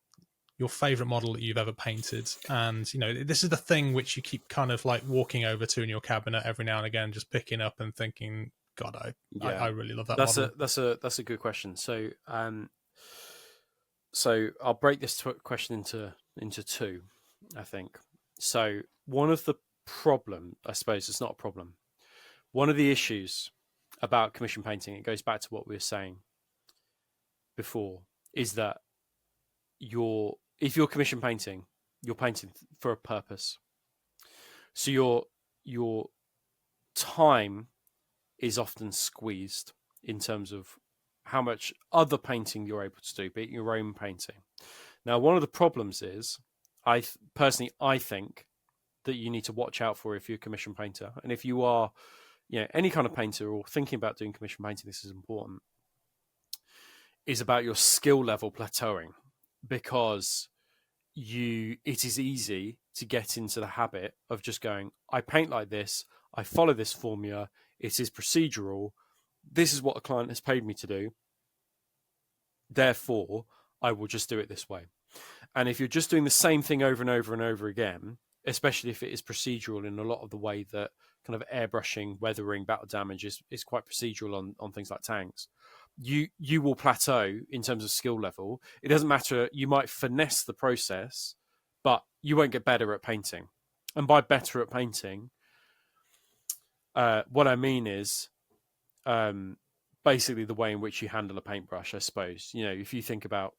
your favorite model that you've ever painted? And this is the thing which you keep kind of like walking over to in your cabinet every now and again, just picking up and thinking, God, I really love that model. That's a good question. So I'll break this question into two, I think. So one of the problem, I suppose it's not a problem. One of the issues about commission painting, it goes back to what we were saying before, is that if you're commission painting, you're painting for a purpose. So your time is often squeezed in terms of how much other painting you're able to do, be it your own painting. Now, one of the problems is, I think that you need to watch out for if you're a commission painter, and if you are, any kind of painter or thinking about doing commission painting, this is important, is about your skill level plateauing, because it is easy to get into the habit of just going, I paint like this, I follow this formula, it is procedural, this is what a client has paid me to do, therefore I will just do it this way. And if you're just doing the same thing over and over and over again, especially if it is procedural in a lot of the way that kind of airbrushing, weathering, battle damage is quite procedural on things like tanks, you will plateau in terms of skill level. It doesn't matter, you might finesse the process, but you won't get better at painting. And by better at painting, what I mean is basically the way in which you handle a paintbrush, I suppose. If you think about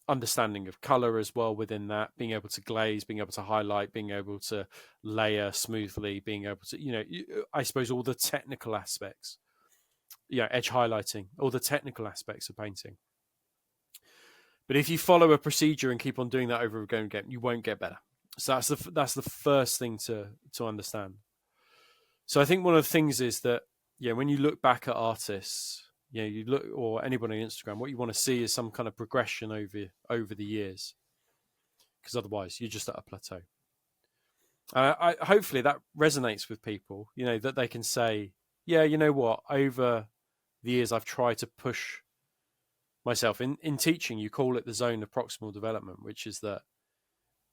understanding of color as well within that, being able to glaze, being able to highlight, being able to layer smoothly, being able to, I suppose all the technical aspects, edge highlighting, all the technical aspects of painting. But if you follow a procedure and keep on doing that over and again, you won't get better. So that's the first thing to understand. So I think one of the things is that, when you look back at artists, you look, or anybody on Instagram, what you want to see is some kind of progression over the years, because otherwise you're just at a plateau. Hopefully that resonates with people, that they can say, you know what, over the years I've tried to push myself. In teaching, you call it the zone of proximal development, which is that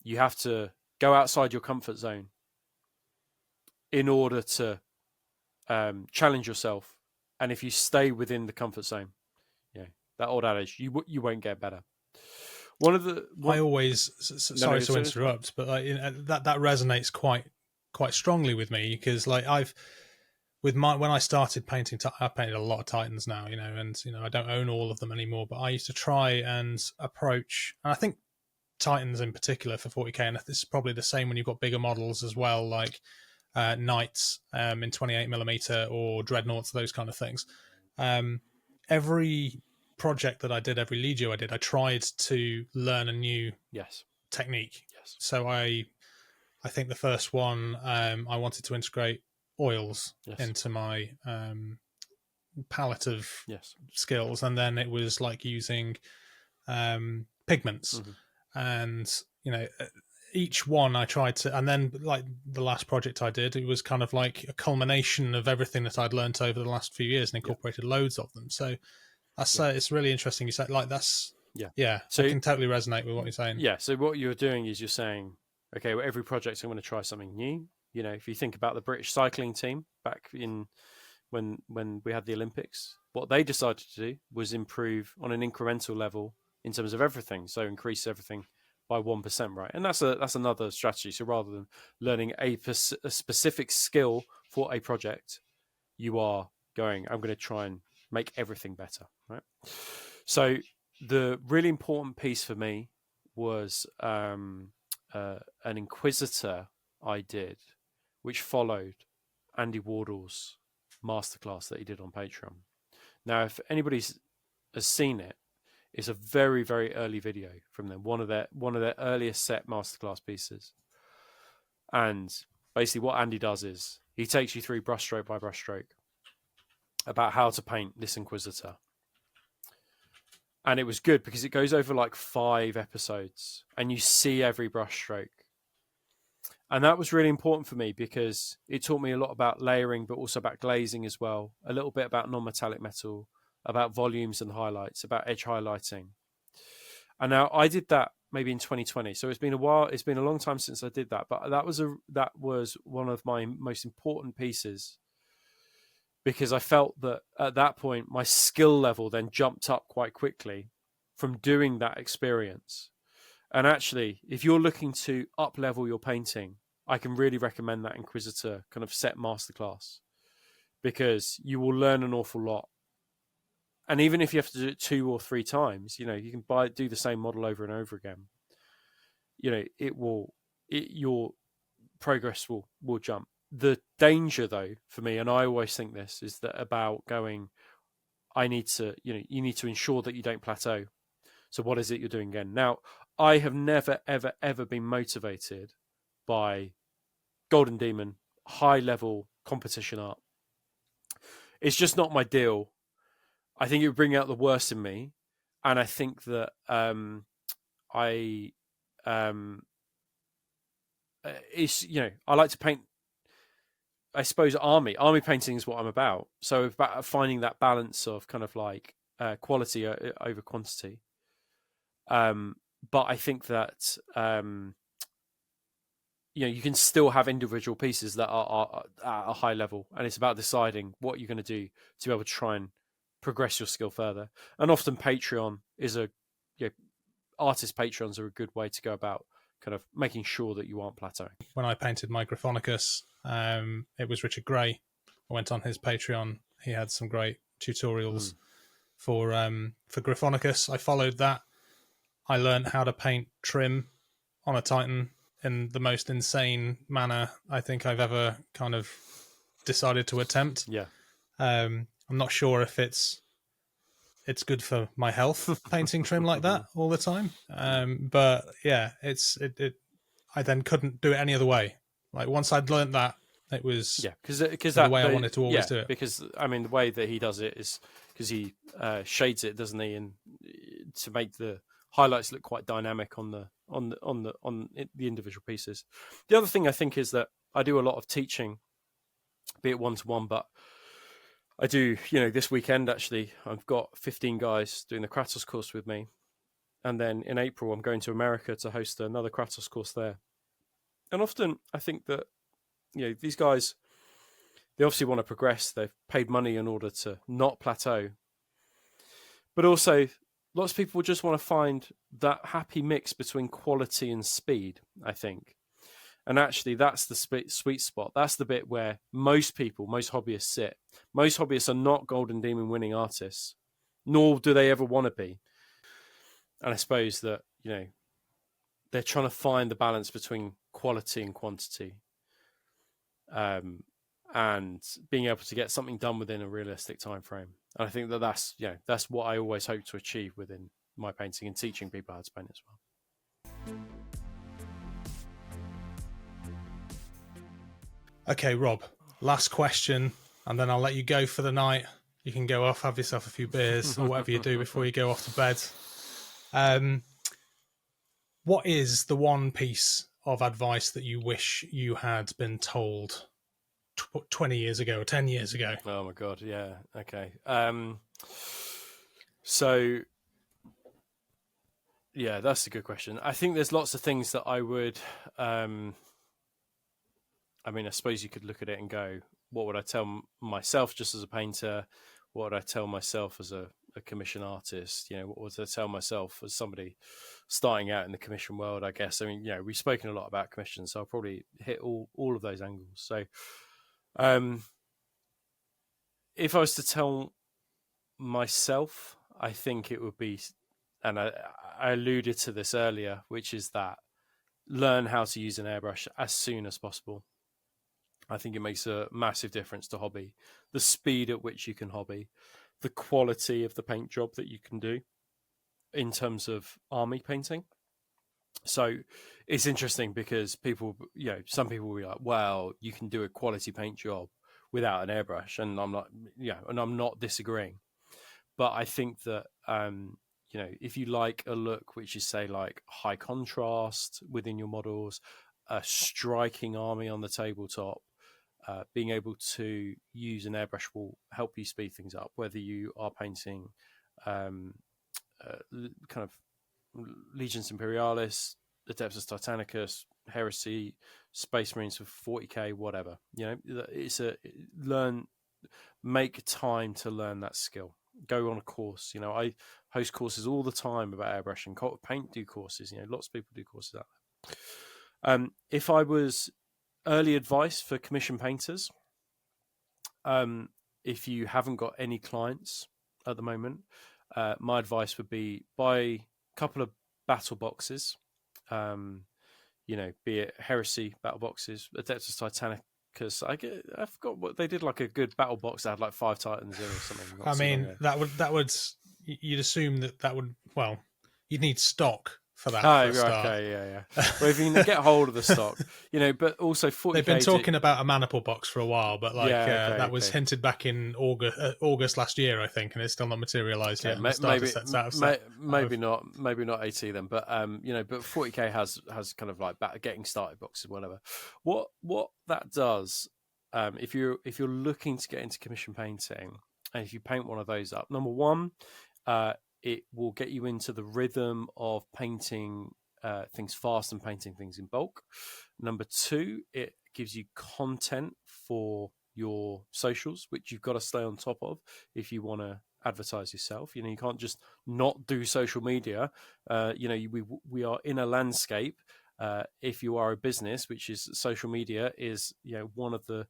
you have to go outside your comfort zone in order to challenge yourself. And if you stay within the comfort zone, that old adage, you won't get better. I always, sorry to interrupt, but that resonates quite strongly with me, because like when I started painting, I painted a lot of Titans now, and I don't own all of them anymore, but I used to try and approach, and I think Titans in particular for 40k, and this is probably the same when you've got bigger models as well, like Knights in 28mm or Dreadnoughts, those kind of things. Every project that I did, every Legio I tried to learn a new Yes. technique. Yes. So I think the first one, I wanted to integrate oils Yes. into my palette of Yes. skills, and then it was like using pigments, Mhm. and each one I tried to, and then like the last project I did, it was kind of like a culmination of everything that I'd learned over the last few years and incorporated loads of them. So that's it's really interesting. You said like that's So I can totally resonate with what you're saying. Yeah. So what you're doing is you're saying, okay, well, every project I'm going to try something new. If you think about the British cycling team back in when we had the Olympics, what they decided to do was improve on an incremental level in terms of everything. So increase everything by 1%, right? And that's another strategy. So rather than learning a specific skill for a project, you are going, I'm going to try and make everything better, right? So the really important piece for me was an Inquisitor I did, which followed Andy Wardle's masterclass that he did on Patreon. Now, if anybody has seen it, it's a very, very early video from them, one of their earliest set masterclass pieces. And basically what Andy does is he takes you through brushstroke by brushstroke about how to paint this Inquisitor. And it was good because it goes over like 5 episodes and you see every brushstroke. And that was really important for me because it taught me a lot about layering, but also about glazing as well. A little bit about non-metallic metal, about volumes and highlights, about edge highlighting. And now I did that maybe in 2020. So it's been a while. It's been a long time since I did that. But that was one of my most important pieces, because I felt that at that point, my skill level then jumped up quite quickly from doing that experience. And actually, if you're looking to up level your painting, I can really recommend that Inquisitor kind of set masterclass, because you will learn an awful lot. And even if you have to do it 2 or 3 times, you can do the same model over and over again. Your progress will jump. The danger, though, for me, and I always think this, is that about going, you need to ensure that you don't plateau. So what is it you're doing again? Now, I have never, ever, ever been motivated by Golden Demon, high level competition art. It's just not my deal. I think it would bring out the worst in me. And I think that I like to paint, I suppose, army painting is what I'm about. So it's about finding that balance of kind of like quality over quantity. But I think that you can still have individual pieces that are at a high level, and it's about deciding what you're going to do to be able to try and progress your skill further. And often Patreon is artist Patreons are a good way to go about kind of making sure that you aren't plateauing. When I painted my Gryphonicus, it was Richard Gray. I went on his Patreon. He had some great tutorials for Gryphonicus. I followed that. I learned how to paint trim on a Titan in the most insane manner I think I've ever kind of decided to attempt. Yeah. I'm not sure if it's good for my health painting trim like that all the time. But yeah, I then couldn't do it any other way. Like once I'd learned that, it was because the way I wanted to always do it. Because I mean, the way that he does it is because he shades it, doesn't he, and to make the highlights look quite dynamic on the individual pieces. The other thing I think is that I do a lot of teaching, be it one-to-one, but I do, this weekend, actually, I've got 15 guys doing the Kratos course with me. And then in April, I'm going to America to host another Kratos course there. And often I think that, these guys, they obviously want to progress. They've paid money in order to not plateau. But also, lots of people just want to find that happy mix between quality and speed, I think. And actually, that's the sweet spot. That's the bit where most hobbyists sit. Most hobbyists are not Golden Demon winning artists, nor do they ever want to be. And I suppose that, they're trying to find the balance between quality and quantity. and being able to get something done within a realistic time frame. And I think that's what I always hope to achieve within my painting and teaching people how to paint as well. Okay, Rob, last question, and then I'll let you go for the night. You can go off, have yourself a few beers or whatever you do before you go off to bed. What is the one piece of advice that you wish you had been told 20 years ago or 10 years ago? Oh my God. Yeah. Okay. So yeah, that's a good question. I think there's lots of things that I would, I mean, I suppose you could look at it and go, what would I tell myself just as a painter? What would I tell myself as a commission artist? What would I tell myself as somebody starting out in the commission world, I guess? I mean, we've spoken a lot about commission, so I'll probably hit all of those angles. So if I was to tell myself, I think it would be, and I alluded to this earlier, which is that learn how to use an airbrush as soon as possible. I think it makes a massive difference to hobby. The speed at which you can hobby, the quality of the paint job that you can do in terms of army painting. So it's interesting because people, some people will be like, well, you can do a quality paint job without an airbrush. And I'm not disagreeing. But I think that, if you like a look which is, say, like high contrast within your models, a striking army on the tabletop, being able to use an airbrush will help you speed things up, whether you are painting kind of Legions Imperialis, Adeptus Titanicus, Heresy, Space Marines for 40k, whatever. It's make time to learn that skill. Go on a course. I host courses all the time about airbrushing. Paint do courses. Lots of people do courses out there. If I was early advice for commission painters, if you haven't got any clients at the moment, my advice would be buy a couple of battle boxes, be it Heresy battle boxes, Adeptus Titanicus. I forgot what they did, like a good battle box that had like 5 Titans in or something. I mean, that would you'd assume that would, well, you'd need stock for that. Okay, yeah. Well, if you can get hold of the stock, but also 40k. They've been talking about a maniple box for a while, but that was hinted back in August last year, I think, and it's still not materialised yet. Maybe not AT then, but but 40k has kind of like getting started boxes, whatever. What that does, if you're looking to get into commission painting, and if you paint one of those up, number one, it will get you into the rhythm of painting things fast and painting things in bulk. Number two, it gives you content for your socials, which you've got to stay on top of if you want to advertise yourself. You can't just not do social media. We are in a landscape. If you are a business, which is social media, is one of the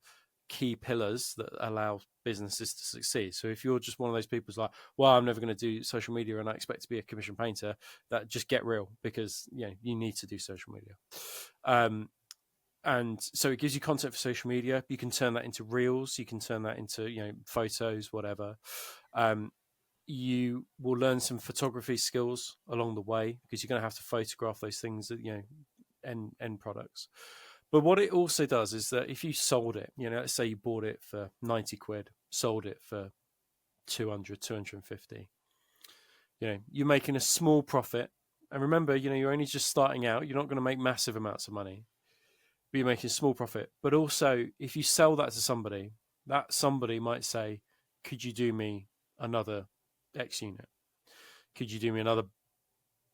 key pillars that allow businesses to succeed. So if you're just one of those people who's like, well, I'm never going to do social media and I expect to be a commission painter, that just get real, because you need to do social media. And so it gives you content for social media. You can turn that into reels, you can turn that into photos, whatever. You will learn some photography skills along the way, because you're going to have to photograph those things that end products. But what it also does is that if you sold it, let's say you bought it for 90 quid, sold it for 200, 250, you're making a small profit. And remember, you're only just starting out. You're not going to make massive amounts of money, but you're making a small profit. But also, if you sell that to somebody, that somebody might say, could you do me another X unit? Could you do me another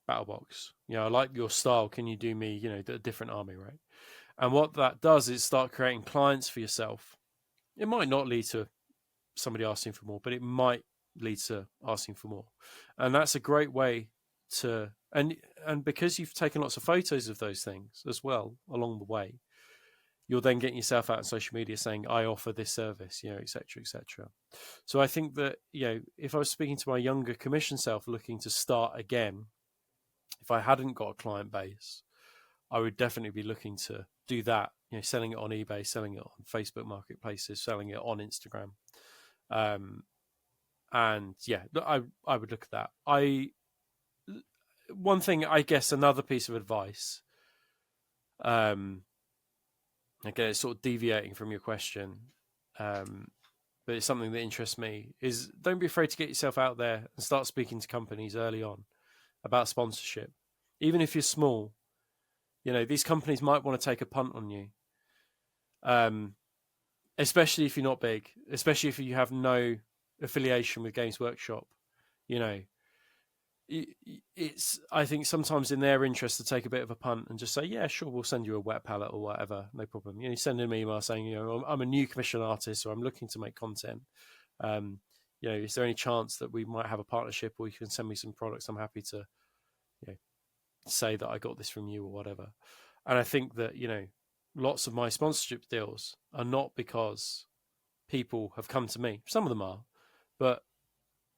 battle box? I like your style. Can you do me, a different army, right? And what that does is start creating clients for yourself. It might not lead to somebody asking for more, but it might lead to asking for more. And that's a great way to, and because you've taken lots of photos of those things as well along the way, you're then getting yourself out on social media saying, I offer this service, et cetera, et cetera. So I think that, if I was speaking to my younger commission self looking to start again, if I hadn't got a client base, I would definitely be looking to do that selling it on eBay, selling it on Facebook marketplaces, selling it on Instagram. And yeah, I would look at that. One thing, I guess, another piece of advice, again, it's sort of deviating from your question, but it's something that interests me, is don't be afraid to get yourself out there and start speaking to companies early on about sponsorship. Even if you're small, these companies might want to take a punt on you, especially if you're not big, especially if you have no affiliation with Games Workshop. It's, I think, sometimes in their interest to take a bit of a punt and just say, yeah, sure, we'll send you a wet palette or whatever, no problem. You send an email saying, I'm a new commission artist, or I'm looking to make content. Is there any chance that we might have a partnership, or you can send me some products? I'm happy to, say that I got this from you or whatever. And I think that, lots of my sponsorship deals are not because people have come to me. Some of them are, but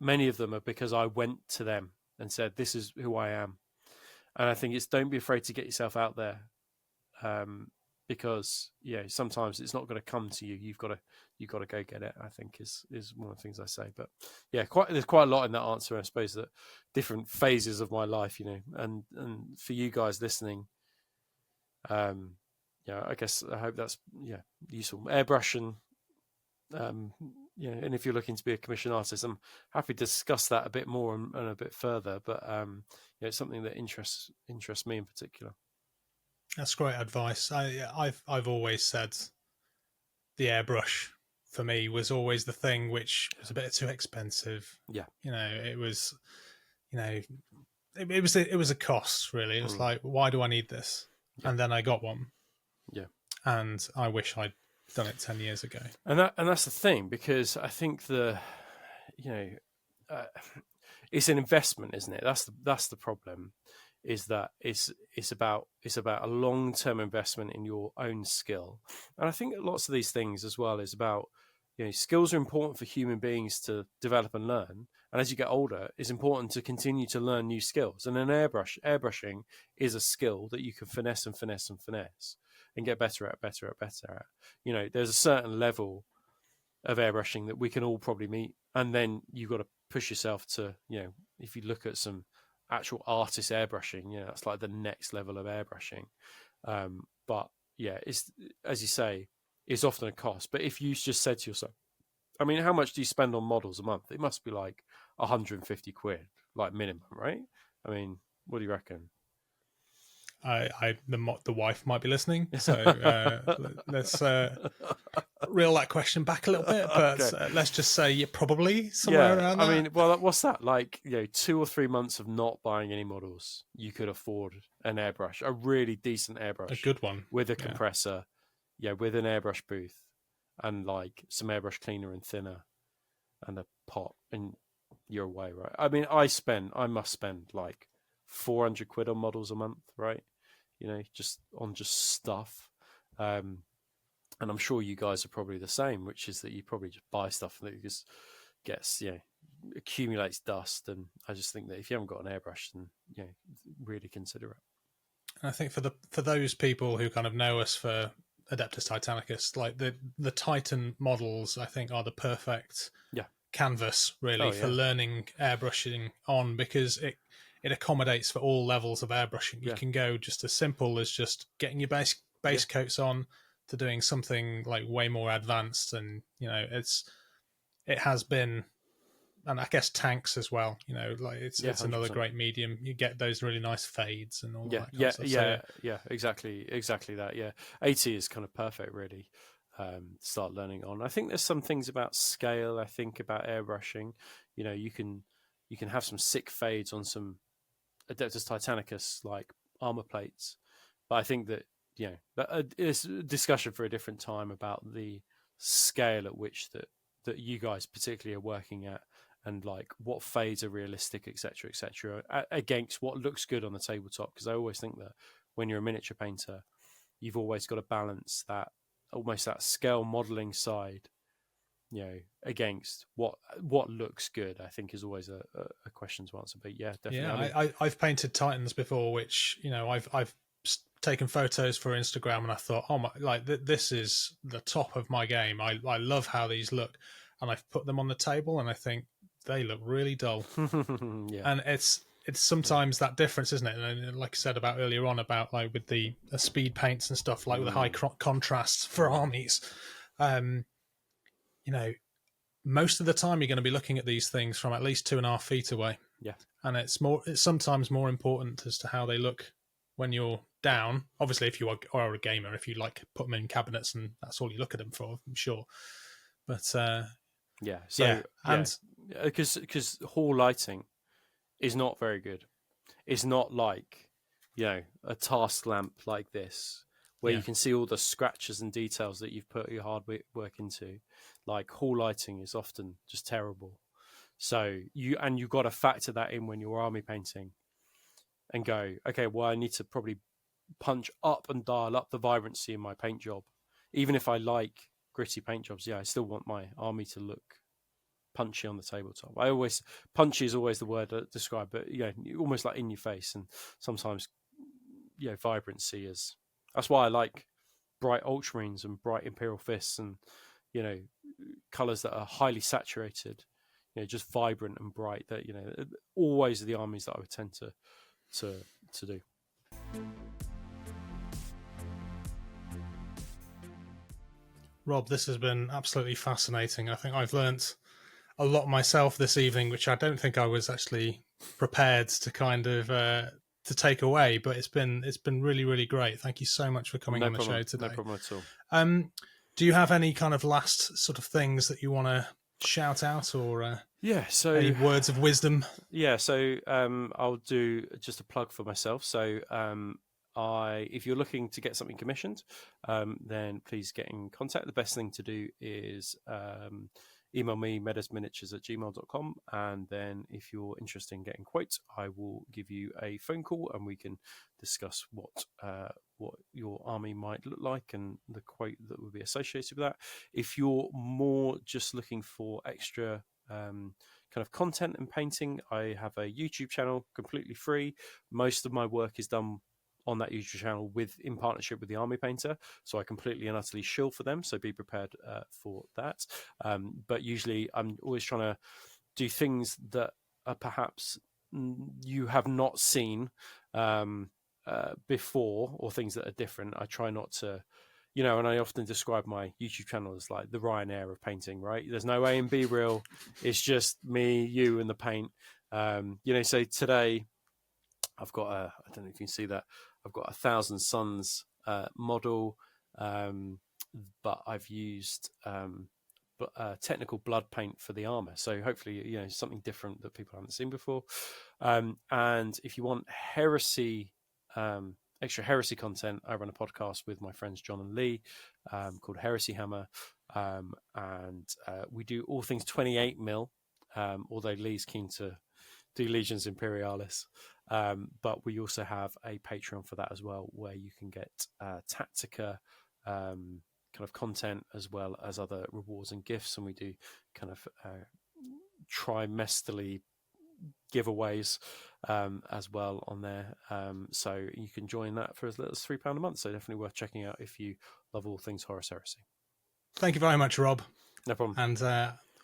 many of them are because I went to them and said, this is who I am. And I think it's, don't be afraid to get yourself out there, because sometimes it's not going to come to you. You've got to go get it, I think is one of the things I say. But yeah, there's quite a lot in that answer. I suppose that different phases of my life, and for you guys listening, I guess I hope that's useful. Airbrushing, and if you're looking to be a commission artist, I'm happy to discuss that a bit more and a bit further. But it's something that interests me in particular. That's great advice. I've always said the airbrush for me was always the thing which was a bit too expensive. Yeah, it was, it was a cost, really. It was like, why do I need this? Yeah. And then I got one. Yeah, and I wish I'd done it 10 years ago. And that's the thing, because I think it's an investment, isn't it? That's the problem, is that it's about a long-term investment in your own skill. And I think lots of these things as well is about, skills are important for human beings to develop and learn. And as you get older, it's important to continue to learn new skills. And airbrushing is a skill that you can finesse and get better at. There's a certain level of airbrushing that we can all probably meet. And then you've got to push yourself to, if you look at some actual artist airbrushing, that's like the next level of airbrushing. But yeah, it's, as you say, it's often a cost. But if you just said to yourself, I mean, how much do you spend on models a month? It must be like 150 quid, like minimum, right? I mean, what do you reckon? The wife might be listening, so let's reel that question back a little bit. But okay. Let's just say probably somewhere around that. I mean, well, what's that? Like, 2 or 3 months of not buying any models, you could afford an airbrush, a really decent airbrush, a good one with a compressor, with an airbrush booth, and like some airbrush cleaner and thinner, and a pot, and you're away, right? I mean, I must spend like 400 quid on models a month, right? Just stuff. And I'm sure you guys are probably the same, which is that you probably just buy stuff that just gets, accumulates dust. And I just think that if you haven't got an airbrush, then, really consider it. And I think for those people who kind of know us for Adeptus Titanicus, like the Titan models, I think are the perfect canvas really for learning airbrushing on, because it accommodates for all levels of airbrushing. You can go just as simple as just getting your base coats on to doing something like way more advanced. And, it has been, and I guess tanks as well, like it's another great medium. You get those really nice fades and all that kind of stuff. Exactly that. Yeah. 80 is kind of perfect really. Start learning on. I think there's some things about scale. I think about airbrushing, you can have some sick fades on some Adeptus Titanicus like armor plates, but I think that that is a discussion for a different time about the scale at which that you guys particularly are working at, and like what fades are realistic, etc., against what looks good on the tabletop. Because I always think that when you're a miniature painter, you've always got to balance that scale modeling side, against what looks good. I think is always a question to answer. But yeah, definitely. Yeah, I've painted Titans before, which I've taken photos for Instagram, and I thought, oh my, like this is the top of my game. I love how these look, and I've put them on the table, and I think they look really dull. Yeah. And it's sometimes that difference, isn't it? And like I said about earlier on about like with the speed paints and stuff, like with the high contrasts for armies, you know, most of the time you're going to be looking at these things from at least 2.5 feet away. Yeah. And it's sometimes more important as to how they look when you're down. Obviously, if you are a gamer, if you like put them in cabinets and that's all you look at them for, I'm sure. But yeah, so yeah, and because hall lighting is not very good. It's not like, you know, a task lamp like this where you can see all the scratches and details that you've put your hard work into. Like hall lighting is often just terrible. So you've got to factor that in when you're army painting and go, okay, well, I need to probably punch up and dial up the vibrancy in my paint job. Even if I like gritty paint jobs, I still want my army to look punchy on the tabletop. Punchy is always the word to describe, but almost like in your face, and sometimes vibrancy is. That's why I like bright ultramarines and bright imperial fists, and colors that are highly saturated, just vibrant and bright. That always are the armies that I would tend to do. Rob, this has been absolutely fascinating. I think I've learnt a lot myself this evening, which I don't think I was actually prepared to kind of to take away. But it's been really, really great. Thank you so much for coming on the show today. No problem at all. Do you have any kind of last sort of things that you want to shout out, or so any words of wisdom? So I'll do just a plug for myself. So if you're looking to get something commissioned, then please get in contact. The best thing to do is email me, medasminiatures@gmail.com, and then if you're interested in getting quotes, I will give you a phone call and we can discuss what your army might look like and the quote that would be associated with that. If you're more just looking for extra kind of content and painting, I have a YouTube channel completely free. Most of my work is done on that YouTube channel in partnership with the Army Painter, so I completely and utterly shill for them, so be prepared for that. But usually I'm always trying to do things that are perhaps you have not seen before, or things that are different. I try not to, and I often describe my YouTube channel as like the Ryanair of painting, right? There's no A and B reel, it's just me, you, and the paint. So today I've got I don't know if you can see that, I've got 1,000 Suns model, but I've used technical blood paint for the armor. So hopefully, something different that people haven't seen before. And if you want extra heresy content, I run a podcast with my friends John and Lee called Heresy Hammer, and we do all things 28mm. Although Lee's keen to do Legions Imperialis. But we also have a Patreon for that as well, where you can get Tactica kind of content as well as other rewards and gifts. And we do kind of trimesterly giveaways as well on there. So you can join that for as little as £3 a month. So definitely worth checking out if you love all things Horus Heresy. Thank you very much, Rob. No problem. And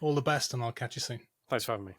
all the best, and I'll catch you soon. Thanks for having me.